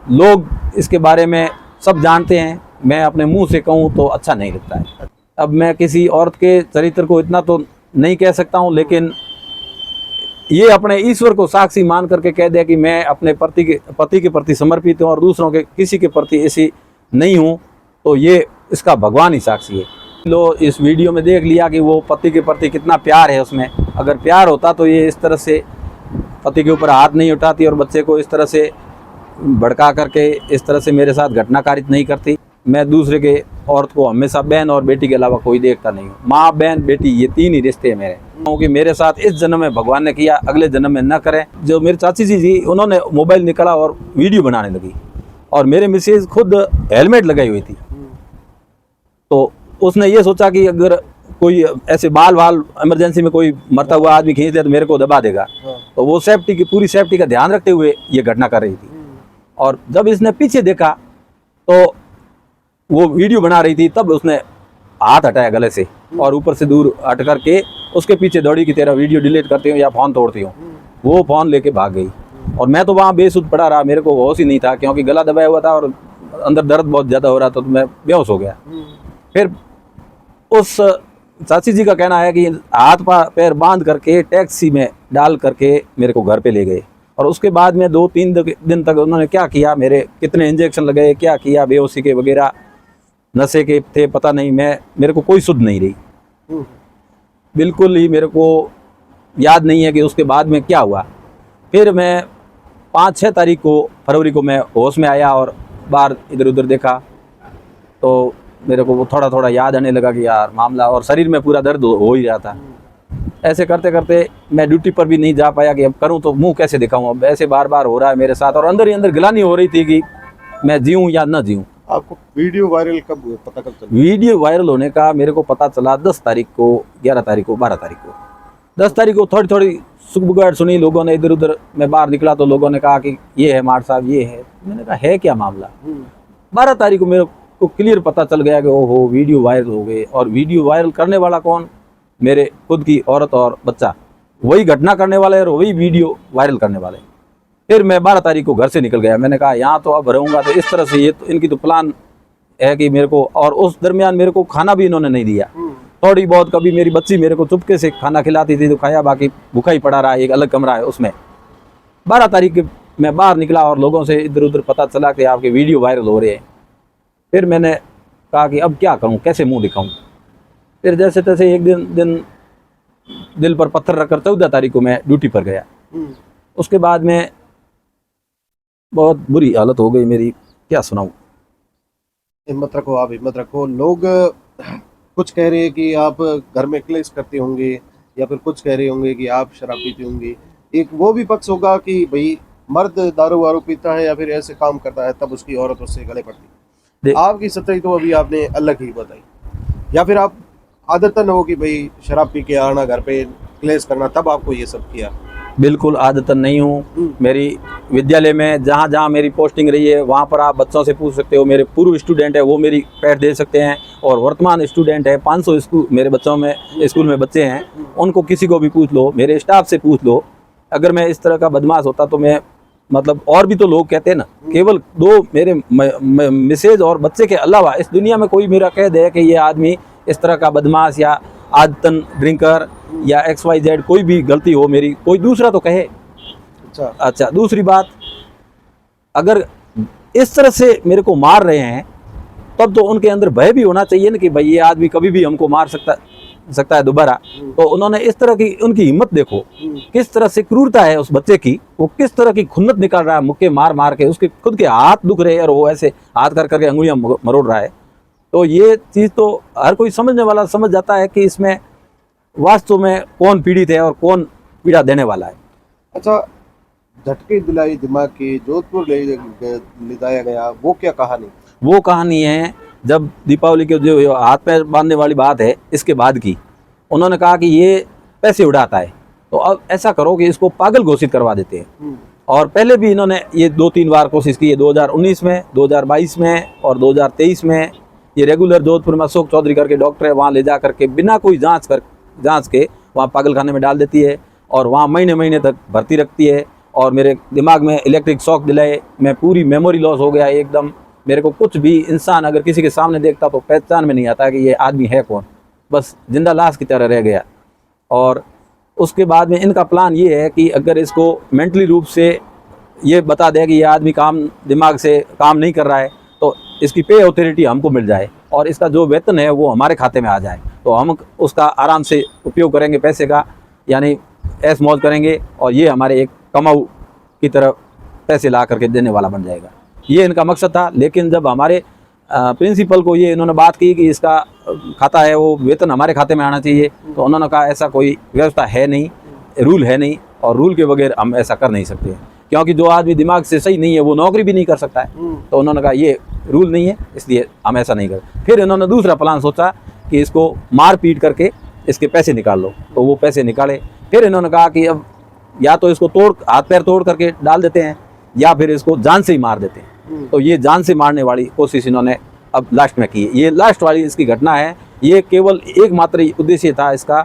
लोग इसके बारे में सब जानते हैं, मैं अपने मुंह से कहूँ तो अच्छा नहीं लगता है। अब मैं किसी औरत के चरित्र को इतना तो नहीं कह सकता हूँ, लेकिन ये अपने ईश्वर को साक्षी मान करके कह दिया कि मैं अपने पति के प्रति समर्पित हूँ और दूसरों के किसी के प्रति ऐसी नहीं हूँ, तो ये इसका भगवान ही साक्षी है। लोग इस वीडियो में देख लिया कि वो पति के प्रति कितना प्यार है उसमें। अगर प्यार होता तो ये इस तरह से पति के ऊपर हाथ नहीं उठाती और बच्चे को इस तरह से भड़का करके इस तरह से मेरे साथ घटना कारित नहीं करती। मैं दूसरे के औरत को हमेशा बहन और बेटी के अलावा कोई देखता नहीं हूँ। माँ, बहन, बेटी, ये तीन ही रिश्ते हैं मेरे, क्योंकि मेरे साथ इस जन्म में भगवान ने किया, अगले जन्म में न करें। जो मेरी चाची जी थी, उन्होंने मोबाइल निकाला और वीडियो बनाने लगी, और मेरे मिसेज खुद हेलमेट लगाई हुई थी। तो उसने ये सोचा कि अगर कोई ऐसे बाल इमरजेंसी में कोई मरता हुआ आदमी खींच दे तो मेरे को दबा देगा। तो वो पूरी सेफ्टी का ध्यान रखते हुए ये घटना कर रही थी। और जब इसने पीछे देखा तो वो वीडियो बना रही थी, तब उसने हाथ हटाया गले से और ऊपर से दूर हट करके उसके पीछे दौड़ी कि तेरा वीडियो डिलीट करती हूँ या फ़ोन तोड़ती हूँ। वो फ़ोन लेके भाग गई और मैं तो वहाँ बेसुध पड़ा रहा। मेरे को होश ही नहीं था, क्योंकि गला दबाया हुआ था और अंदर दर्द बहुत ज़्यादा हो रहा था, तो मैं बेहोश हो गया। फिर उस चाची जी का कहना है कि हाथ पैर बांध करके टैक्सी में डाल करके मेरे को घर पे ले गए, और उसके बाद में 2-3 दिन तक उन्होंने क्या किया, मेरे कितने इंजेक्शन लगाए, क्या किया, बेहोशी के वगैरह नशे के थे पता नहीं। मेरे को कोई सुध नहीं रही, बिल्कुल ही मेरे को याद नहीं है कि उसके बाद में क्या हुआ। फिर मैं 5-6 तारीख को फरवरी को मैं होश में आया और बाहर इधर उधर देखा, तो मेरे को वो थोड़ा थोड़ा याद आने लगा कि यार मामला, और शरीर में पूरा दर्द हो ही रहा था। ऐसे करते करते मैं ड्यूटी पर भी नहीं जा पाया कि अब करूं तो मुंह कैसे दिखाऊं। अब ऐसे बार बार हो रहा है मेरे साथ, और अंदर ही अंदर गिलानी हो रही थी कि मैं जीऊं या न जीऊं। आपको वीडियो वायरल कब हुआ, पता कब चला? वीडियो वायरल होने का मेरे को पता चला 10 तारीख को, 11 तारीख को, 12 तारीख को। 10 तारीख को थोड़ी थोड़ी सुगबुगाहट सुनी, लोगों ने इधर उधर, मैं बाहर निकला तो लोगों ने कहा कि ये है मार साहब, ये है। मैंने कहा है क्या मामला। 12 तारीख को मेरे को क्लियर पता चल गया कि ओहो वीडियो वायरल हो गए। और वीडियो वायरल करने वाला कौन? मेरे खुद की औरत और बच्चा, वही घटना करने वाले और वही वीडियो वायरल करने वाले। फिर मैं 12 तारीख को घर से निकल गया। मैंने कहा यहाँ तो अब रहूँगा तो इस तरह से, ये तो इनकी तो प्लान है कि मेरे को, और उस दरमियान मेरे को खाना भी इन्होंने नहीं दिया। थोड़ी बहुत कभी मेरी बच्ची मेरे को चुपके से खाना खिलाती थी तो खाया, बाकी भूखा ही पड़ा रहा। एक अलग कमरा है उसमें। 12 तारीख के मैं बाहर निकला और लोगों से इधर उधर पता चला कि आपके वीडियो वायरल हो रहे हैं। फिर मैंने कहा कि अब क्या करूं, कैसे मुंह दिखाऊं। फिर जैसे तैसे एक दिन दिल पर पत्थर रखकर 14 तारीख को मैं ड्यूटी पर गया। उसके बाद में बहुत बुरी हालत हो गई मेरी, क्या सुनाऊं। हिम्मत रखो, आप हिम्मत रखो। लोग कुछ कह रहे हैं कि आप घर में क्लेश करते होंगे, या फिर कुछ कह रहे होंगे कि आप शराब पीते होंगे। एक वो भी पक्ष होगा कि भाई मर्द दारू वारू पीता है या फिर ऐसे काम करता है तब उसकी औरत उससे गले पड़ती है। आपकी सच्चाई तो अभी आपने अलग ही बताई, या फिर आप आदतन हो कि भाई शराब पी के आना, घर पे क्लेश करना, तब आपको ये सब किया? बिल्कुल आदतन नहीं हूँ। मेरी विद्यालय में जहाँ जहाँ मेरी पोस्टिंग रही है वहाँ पर आप बच्चों से पूछ सकते हो। मेरे पूर्व स्टूडेंट है वो मेरी पैठ दे सकते हैं, और वर्तमान स्टूडेंट है 500 स्कूल मेरे बच्चों में स्कूल में बच्चे हैं, उनको किसी को भी पूछ लो, मेरे स्टाफ से पूछ लो। अगर मैं इस तरह का बदमाश होता तो मैं, मतलब और भी तो लोग कहते हैं ना, केवल 2 मेरे मिसेज और बच्चे के अलावा इस दुनिया में कोई मेरा कह दे कि ये आदमी इस तरह का बदमाश या आदतन ड्रिंकर या XYZ कोई भी गलती हो मेरी, कोई दूसरा तो कहे। अच्छा, दूसरी बात, अगर इस तरह से मेरे को मार रहे हैं तब तो उनके अंदर भय भी होना चाहिए ना कि भाई ये आदमी कभी भी हमको मार सकता है दोबारा। तो उन्होंने इस तरह की, उनकी हिम्मत देखो, किस तरह से क्रूरता है उस बच्चे की, वो किस तरह की खुन्नत निकाल रहा है मुक्के मार मार के, उसके खुद के हाथ दुख रहे हैं और वो ऐसे हाथ कर करके अंगुलियां मरोड़ रहा है। तो ये चीज़ तो हर कोई समझने वाला समझ जाता है कि इसमें वास्तव में कौन पीड़ित है और कौन पीड़ा देने वाला है। अच्छा, झटके दिलाई दिमाग की, जोधपुर ले जाया गया, वो क्या कहानी? वो कहानी है जब दीपावली के जो हाथ पैर बांधने वाली बात है, इसके बाद की। उन्होंने कहा कि ये पैसे उड़ाता है, तो अब ऐसा करो कि इसको पागल घोषित करवा देते हैं। और पहले भी इन्होंने ये 2-3 बार कोशिश की है, 2019 में, 2022 में और 2023 में। ये रेगुलर जोधपुर में अशोक चौधरी करके डॉक्टर है, वहाँ ले जा करके बिना कोई जांच के वहाँ पागल खाने में डाल देती है, और वहाँ महीने महीने तक भर्ती रखती है। और मेरे दिमाग में इलेक्ट्रिक शॉक दिलाए, मैं पूरी मेमोरी लॉस हो गया एकदम। मेरे को कुछ भी इंसान अगर किसी के सामने देखता तो पहचान में नहीं आता कि ये आदमी है कौन, बस जिंदा लाश की तरह रह गया। और उसके बाद में इनका प्लान ये है कि अगर इसको मेंटली रूप से ये बता दे कि ये आदमी दिमाग से काम नहीं कर रहा है तो इसकी पे अथॉरिटी हमको मिल जाए और इसका जो वेतन है वो हमारे खाते में आ जाए, तो हम उसका आराम से उपयोग करेंगे पैसे का, यानी ऐश मौज करेंगे और ये हमारे एक कमाऊ की तरह पैसे ला करके देने वाला बन जाएगा। ये इनका मकसद था। लेकिन जब हमारे प्रिंसिपल को ये इन्होंने बात की कि इसका खाता है वो वेतन हमारे खाते में आना चाहिए, तो उन्होंने कहा ऐसा कोई व्यवस्था है नहीं, रूल है नहीं, और रूल के बगैर हम ऐसा कर नहीं सकते, क्योंकि जो आदमी दिमाग से सही नहीं है वो नौकरी भी नहीं कर सकता है। तो उन्होंने कहा ये रूल नहीं है, इसलिए हम ऐसा नहीं कर। फिर इन्होंने दूसरा प्लान सोचा कि इसको मार पीट करके इसके पैसे निकाल लो, तो वो पैसे निकाले। फिर इन्होंने कहा कि अब या तो इसको हाथ पैर तोड़ करके डाल देते हैं या फिर इसको जान से ही मार देते हैं। तो ये जान से मारने वाली कोशिश इन्होंने अब लास्ट में की है। ये लास्ट वाली इसकी घटना है। ये केवल एकमात्र उद्देश्य था इसका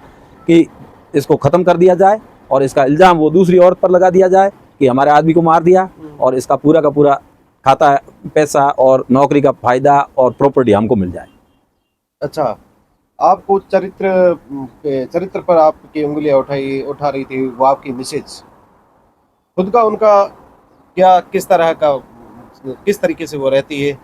कि इसको ख़त्म कर दिया जाए और इसका इल्ज़ाम वो दूसरी औरत पर लगा दिया जाए कि हमारे आदमी को मार दिया और इसका पूरा का पूरा खाता पैसा और नौकरी का फ़ायदा और प्रॉपर्टी हमको मिल जाए। अच्छा, आपको चरित्र पर आपकी उंगलियां उठा रही थी वो आपकी मिसेज, खुद का उनका क्या किस तरीके से वो रहती है,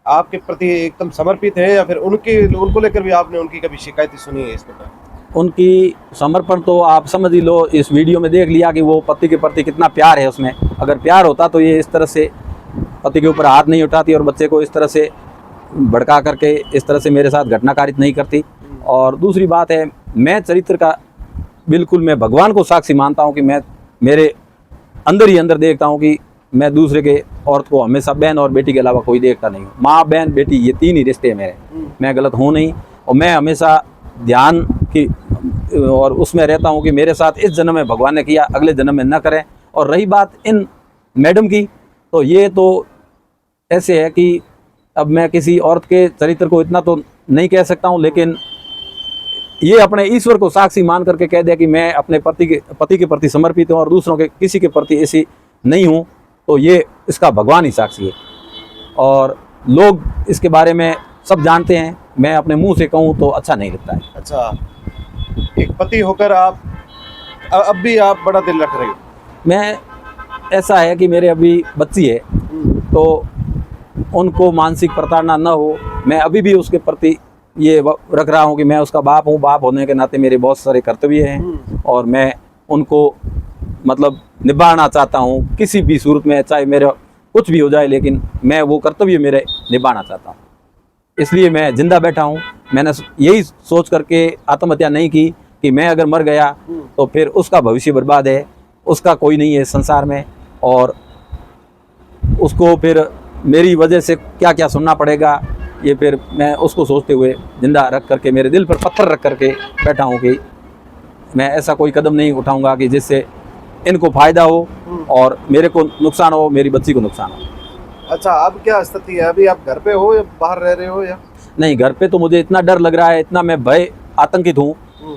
आपके प्रति एकदम समर्पित है या फिर उनको लेकर भी आपने उनकी कभी शिकायतें सुनी है इस प्रकार? उनकी समर्पण तो आप समझ ही लो, इस वीडियो में देख लिया कि वो पति के प्रति कितना प्यार है उसमें। अगर प्यार होता तो ये इस तरह से पति के ऊपर हाथ नहीं उठाती और बच्चे को इस तरह से भड़का करके इस तरह से मेरे साथ घटना कारित नहीं करती। और दूसरी बात है, मैं चरित्र का बिल्कुल मैं भगवान को साक्षी मानता हूँ कि मैं मेरे अंदर ही अंदर देखता हूँ कि मैं दूसरे के औरत को हमेशा बहन और बेटी के अलावा कोई देखता नहीं हूँ। माँ बहन बेटी ये तीन ही रिश्ते हैं मेरे, मैं गलत हूँ नहीं। और मैं हमेशा ध्यान की और उसमें रहता हूँ कि मेरे साथ इस जन्म में भगवान ने किया अगले जन्म में न करें। और रही बात इन मैडम की, तो ये तो ऐसे है कि अब मैं किसी औरत के चरित्र को इतना तो नहीं कह सकता हूँ, लेकिन ये अपने ईश्वर को साक्षी मान करके कह दिया कि मैं अपने पति के प्रति समर्पित हूँ और दूसरों के किसी के प्रति ऐसी नहीं हूँ, तो ये इसका भगवान ही साक्षी है। और लोग इसके बारे में सब जानते हैं, मैं अपने मुंह से कहूँ तो अच्छा नहीं लगता है। अच्छा, एक पति होकर आप अब भी आप बड़ा दिल रख रहे हो? मैं ऐसा है कि मेरे अभी बच्ची है तो उनको मानसिक प्रताड़ना न हो, मैं अभी भी उसके प्रति ये रख रहा हूँ कि मैं उसका बाप हूँ। बाप होने के नाते मेरे बहुत सारे कर्तव्य हैं और मैं उनको मतलब निभाना चाहता हूँ किसी भी सूरत में, चाहे मेरा कुछ भी हो जाए, लेकिन मैं वो कर्तव्य मेरे निभाना चाहता हूँ। इसलिए मैं जिंदा बैठा हूँ। मैंने यही सोच करके आत्महत्या नहीं की कि मैं अगर मर गया तो फिर उसका भविष्य बर्बाद है, उसका कोई नहीं है संसार में और उसको फिर मेरी वजह से क्या क्या सुनना पड़ेगा, ये फिर मैं उसको सोचते हुए जिंदा रख करके मेरे दिल पर पत्थर रख करके बैठा हूँ कि मैं ऐसा कोई कदम नहीं उठाऊंगा कि जिससे इनको फ़ायदा हो और मेरे को नुकसान हो, मेरी बच्ची को नुकसान हो। अच्छा, अब क्या स्थिति है? अभी आप घर पे हो या बाहर रह रहे हो? या नहीं, घर पे तो मुझे इतना डर लग रहा है, इतना मैं भय आतंकित हूँ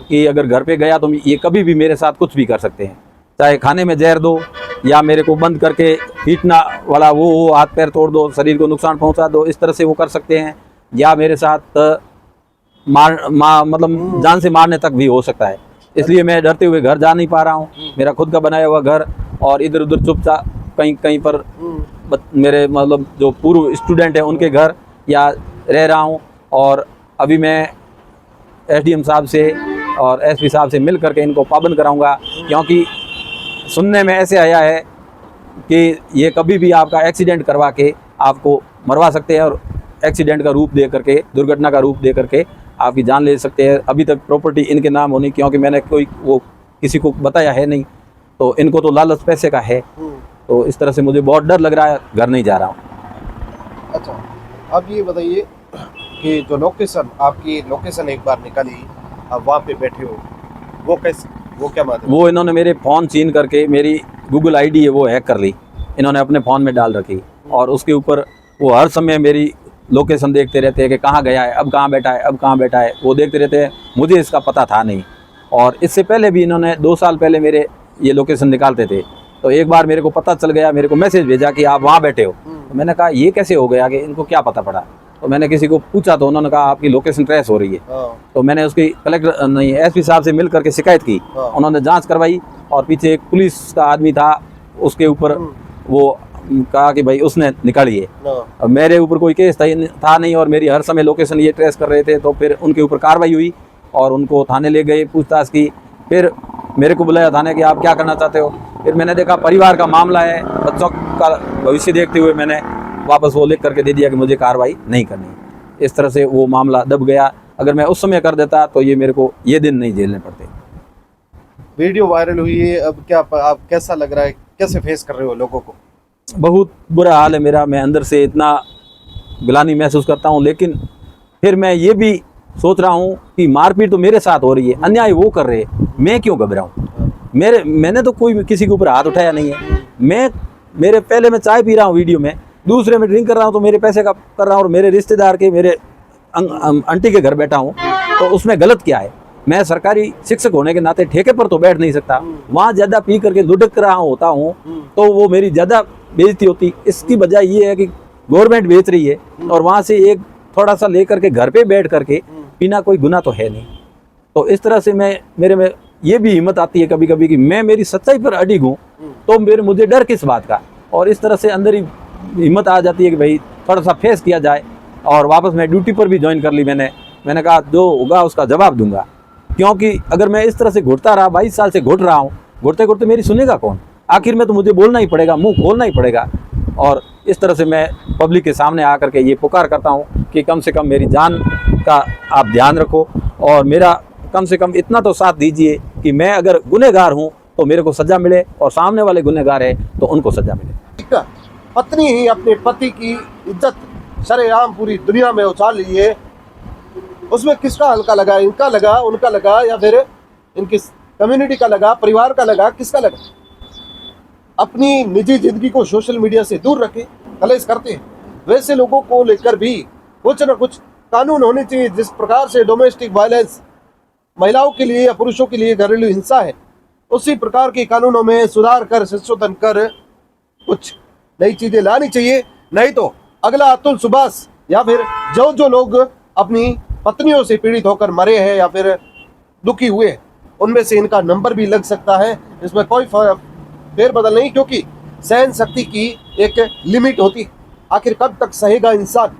कि अगर घर पे गया तो ये कभी भी मेरे साथ कुछ भी कर सकते हैं, चाहे खाने में जहर दो या मेरे को बंद करके पीटना वाला वो हो, हाथ पैर तोड़ दो, शरीर को नुकसान पहुंचा दो, इस तरह से वो कर सकते हैं, या मेरे साथ मतलब जान से मारने तक भी हो सकता है। इसलिए मैं डरते हुए घर जा नहीं पा रहा हूँ। मेरा खुद का बनाया हुआ घर और इधर उधर चुपचाप कहीं पर मेरे मतलब जो पूर्व स्टूडेंट हैं उनके घर या रह रहा हूँ। और अभी मैं एसडीएम साहब से और एसपी साहब से मिल करके इनको पाबंद कराऊंगा, क्योंकि सुनने में ऐसे आया है कि ये कभी भी आपका एक्सीडेंट करवा के आपको मरवा सकते हैं और एक्सीडेंट का रूप दे करके, दुर्घटना का रूप दे करके आपकी जान ले सकते हैं। अभी तक प्रॉपर्टी इनके नाम होनी, क्योंकि मैंने कोई वो किसी को बताया है नहीं, तो इनको तो लालच पैसे का है। तो इस तरह से मुझे बहुत डर लग रहा है, घर नहीं जा रहा हूँ। अच्छा, अब ये बताइए कि जो लोकेशन आपकी लोकेशन एक बार निकाली, आप वहाँ पे बैठे हो, वो कैसे, वो क्या बात है? वो इन्होंने मेरे फ़ोन छीन करके मेरी गूगल आईडी है वो हैक कर ली, इन्होंने अपने फ़ोन में डाल रखी और उसके ऊपर वो हर समय मेरी लोकेशन देखते रहते हैं कि कहाँ गया है, अब कहाँ बैठा है, अब कहाँ बैठा है, वो देखते रहते हैं। मुझे इसका पता था नहीं और इससे पहले भी इन्होंने 2 साल पहले मेरे ये लोकेशन निकालते थे, तो एक बार मेरे को पता चल गया, मेरे को मैसेज भेजा कि आप वहाँ बैठे हो। तो मैंने कहा ये कैसे हो गया, कि इनको क्या पता पड़ा। तो मैंने किसी को पूछा तो उन्होंने कहा आपकी लोकेशन ट्रेस हो रही है। तो मैंने उसकी कलेक्टर नहीं एसपी साहब से मिल करके शिकायत की। उन्होंने जांच करवाई और पीछे एक पुलिस का आदमी था, उसके ऊपर वो कहा कि भाई उसने निकाली है। अब मेरे ऊपर कोई केस था नहीं और मेरी हर समय लोकेशन ये ट्रेस कर रहे थे। तो फिर उनके ऊपर कार्रवाई हुई और उनको थाने ले गए, पूछताछ की। फिर मेरे को बुलाया थाने कि आप क्या करना चाहते हो। फिर मैंने देखा परिवार का मामला है, बच्चों का भविष्य देखते हुए मैंने वापस वो लिख करके दे दिया कि मुझे कार्रवाई नहीं करनी। इस तरह से वो मामला दब गया। अगर मैं उस समय कर देता तो ये मेरे को ये दिन नहीं झेलने पड़ते। वीडियो वायरल हुई है, अब क्या आप कैसा लग रहा है, कैसे फेस कर रहे हो लोगों को? बहुत बुरा हाल है मेरा, मैं अंदर से इतना गिलानी महसूस करता हूँ। लेकिन फिर मैं ये भी सोच रहा हूँ कि मारपीट तो मेरे साथ हो रही है, अन्याय वो कर रहे हैं, मैं क्यों घबराऊँ। मैंने तो कोई किसी के ऊपर हाथ उठाया नहीं है। मेरे पहले मैं चाय पी रहा हूँ वीडियो में, दूसरे में ड्रिंक कर रहा हूँ, तो मेरे पैसे का कर रहा हूँ और मेरे रिश्तेदार के, मेरे आंटी के घर बैठा हूँ, तो उसमें गलत क्या है। मैं सरकारी शिक्षक होने के नाते ठेके पर तो बैठ नहीं सकता। वहाँ ज़्यादा पी करके लुढ़क रहा होता हूँ तो वो मेरी ज़्यादा बेइज्जती होती। इसकी वजह ये है कि गवर्नमेंट बेच रही है और वहाँ से एक थोड़ा सा लेकर के घर पे बैठ करके पीना कोई गुनाह तो है नहीं। तो इस तरह से मेरे में ये भी हिम्मत आती है कभी कभी कि मैं मेरी सच्चाई पर अडिग हूँ, तो मुझे डर किस बात का। और इस तरह से अंदर ही हिम्मत आ जाती है कि भाई थोड़ा सा फेस किया जाए। और वापस मैं ड्यूटी पर भी ज्वाइन कर ली। मैंने कहा जो होगा उसका जवाब दूंगा, क्योंकि अगर मैं इस तरह से घुटता रहा, 22 साल से घुट रहा हूँ, घुटते घुटते मेरी सुनेगा कौन। आखिर में तो मुझे बोलना ही पड़ेगा, मुंह खोलना ही पड़ेगा। और इस तरह से मैं पब्लिक के सामने आकर के ये पुकार करता हूँ कि कम से कम मेरी जान का आप ध्यान रखो और मेरा कम से कम इतना तो साथ दीजिए कि मैं अगर गुनहगार हूँ तो मेरे को सज़ा मिले और सामने वाले गुनहगार है तो उनको सज़ा मिले। पत्नी ही अपने पति की इज्जत शरेआम पूरी दुनिया में उछाल रही है, उसमें किसका हल्का लगा? इनका लगा, उनका लगा, या फिर इनकी कम्युनिटी का लगा, परिवार का लगा, किसका लगा? अपनी निजी जिंदगी को सोशल मीडिया से दूर रखे कलेश करते हैं। वैसे लोगों को लेकर भी कुछ न कुछ कानून होने चाहिए। जिस प्रकार से डोमेस्टिक वायलेंस महिलाओं के लिए या पुरुषों के लिए घरेलू हिंसा है, उसी प्रकार के कानूनों में सुधार कर, संशोधन कर कुछ नई चीजें लानी चाहिए। नहीं तो अगला अतुल सुभाष या फिर जो लोग अपनी पत्नियों से पीड़ित होकर मरे हैं या फिर दुखी हुए, उनमें से इनका नंबर भी लग सकता है। इसमें कोई फेरबदल नहीं, क्योंकि सहन शक्ति की एक लिमिट होती। आखिर कब तक सहेगा इंसान।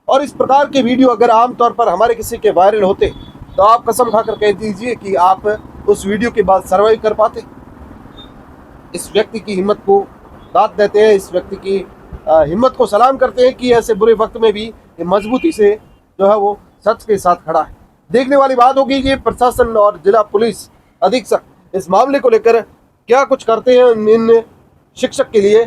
और इस प्रकार के वीडियो अगर आमतौर पर हमारे किसी के वायरल होते तो आप कसम खाकर कह दीजिए कि आप उस वीडियो के बाद सर्वाइव कर पाते। इस व्यक्ति की हिम्मत को दाद देते हैं, इस व्यक्ति की हिम्मत को सलाम करते हैं कि ऐसे बुरे वक्त में भी ये मजबूती से जो है वो सच के साथ खड़ा है। देखने वाली बात होगी कि प्रशासन और जिला पुलिस अधीक्षक इस मामले को लेकर क्या कुछ करते हैं इन शिक्षक के लिए।